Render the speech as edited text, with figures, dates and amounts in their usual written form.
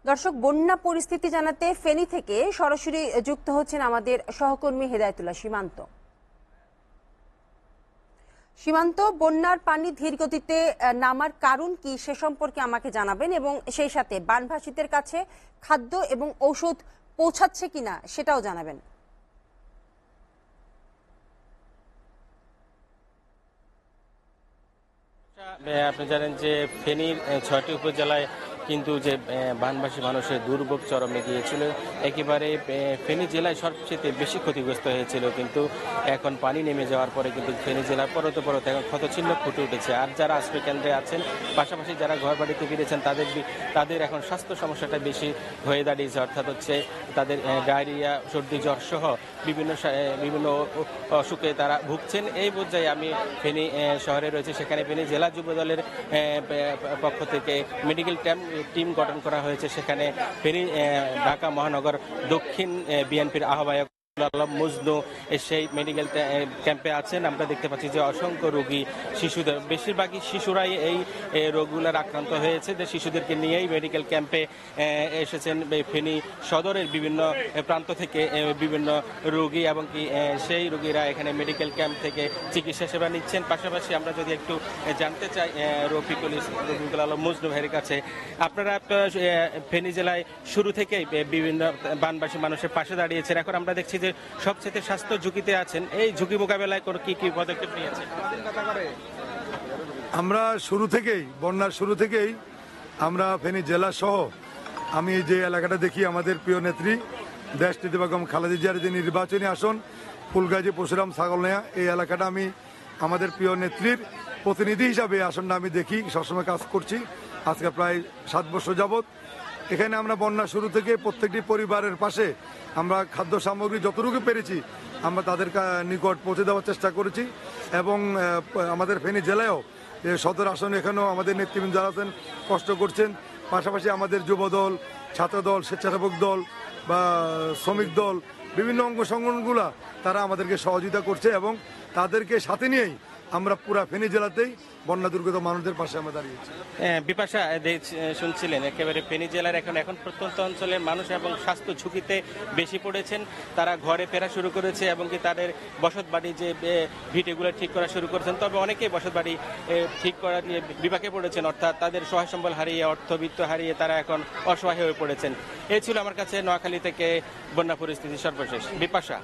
দর্শক, বন্যা পরিস্থিতি জানাতে ফেনী থেকে সরাসরি যুক্ত হচ্ছেন আমাদের সহকর্মী হেদায়েতুল্লাহ সীমান্ত। সীমান্ত, বন্যার পানি ধীর গতিতে নামার কারণ কি সে সম্পর্কে আমাকে জানাবেন, এবং সেই সাথে বানভাসীদের কাছে খাদ্য এবং ঔষধ পৌঁছাচ্ছে কিনা সেটাও জানাবেন। আপনি জানেন যে ফেনীর ৬টি উপজেলায় কিন্তু যে বানভাসী মানুষের দুর্ভোগ চরমে গিয়েছিল, একেবারে ফেনী জেলায় সবচেয়ে বেশি ক্ষতিগ্রস্ত হয়েছিল। কিন্তু এখন পানি নেমে যাওয়ার পরে কিন্তু ফেনী জেলার পরতে এখন ক্ষতচিহ্ন ফুটে উঠেছে। আর যারা আশ্রয় কেন্দ্রে আছেন, পাশাপাশি যারা ঘর বাড়িতে ফিরেছেন, তাদের এখন স্বাস্থ্য সমস্যাটা বেশি হয়ে দাঁড়িয়েছে। অর্থাৎ হচ্ছে তাদের ডায়রিয়া, সর্দি, জ্বর সহ বিভিন্ন অসুখে তারা ভুগছেন। এই পর্যায়ে আমি ফেনী শহরে রয়েছে, সেখানে ফেনী জেলা যুব দলের পক্ষ থেকে মেডিকেল টিম গঠন করা হয়েছে। সেখানে ফেনী ঢাকা মহানগর দক্ষিণ বিএনপির আহ্বায়ক মজনু সেই মেডিকেল ক্যাম্পে আছেন। আমরা দেখতে পাচ্ছি যে অসংখ্য রোগী, শিশুদের, বেশিরভাগই শিশুরাই এই রোগগুলোর আক্রান্ত হয়েছে। যে শিশুদেরকে নিয়েই মেডিকেল ক্যাম্পে এসেছেন ফেনী সদরের বিভিন্ন প্রান্ত থেকে বিভিন্ন রোগী, এবং কি সেই রোগীরা এখানে মেডিকেল ক্যাম্প থেকে চিকিৎসা সেবা নিচ্ছেন। পাশাপাশি আমরা যদি একটু জানতে চাই রফিকুল আলম মজনু ভাইয়ের কাছে, আপনারা ফেনী জেলায় শুরু থেকেই বিভিন্ন বানবাসী মানুষের পাশে দাঁড়িয়েছেন। এখন আমরা দেখছি যে সবচেয়ে স্বাস্থ্য ঝুঁকিতে আছেন। এই ঝুঁকি মোকাবেলায় কি কি পদক্ষেপ নিয়েছেন? আমরা বন্যার শুরু থেকেই আমরা ফেনী জেলা সহ আমি যে এলাকাটা দেখি, আমাদের প্রিয় নেত্রী দেশনেত্রী বেগম খালেদা জিয়ার যে নির্বাচনী আসন ফুলগাজী পরশুরাম ছাগলনাইয়া, এই এলাকাটা আমি আমাদের প্রিয় নেত্রীর প্রতিনিধি হিসাবে আসনটা আমি দেখি, সবসময় কাজ করছি আজকে প্রায় 7 বছর যাবৎ। এখানে আমরা বন্যা শুরু থেকে প্রত্যেকটি পরিবারের পাশে আমরা খাদ্য সামগ্রী যতটুকু পেরেছি আমরা তাদের নিকট পৌঁছে দেওয়ার চেষ্টা করেছি। এবং আমাদের ফেনী জেলায়ও সদর আসনে এখানেও আমাদের নেতৃবৃন্দ যারা আছেন কষ্ট করছেন। পাশাপাশি আমাদের যুবদল, ছাত্রদল, স্বেচ্ছাসেবক দল বা শ্রমিক দল, বিভিন্ন অঙ্গ সংগঠনগুলা তারা আমাদেরকে সহযোগিতা করছে, এবং তাদেরকে সাথে নিয়েই আমরা পুরা ফেনী জেলাতেই বন্যা দুর্গত মানুষদের পাশে আমরা দাঁড়িয়েছি। বিপাশা, শুনছিলেন একেবারে ফেনী জেলার এখন প্রত্যন্ত অঞ্চলের মানুষ এবং স্বাস্থ্য ঝুঁকিতে বেশি পড়েছেন। তারা ঘরে ফেরা শুরু করেছে, এবং কি তাদের বসত বাড়ি যে ভিটেগুলো ঠিক করা শুরু করেছেন। তবে অনেকেই বসত বাড়ি ঠিক করা নিয়ে বিপাকে পড়েছেন, অর্থাৎ তাদের সহায় সম্বল হারিয়ে, অর্থবিত্ত হারিয়ে তারা এখন অসহায় হয়ে পড়েছেন। এই ছিল আমার কাছে নোয়াখালী থেকে বন্যা পরিস্থিতি সর্বশেষ। বিপাশা।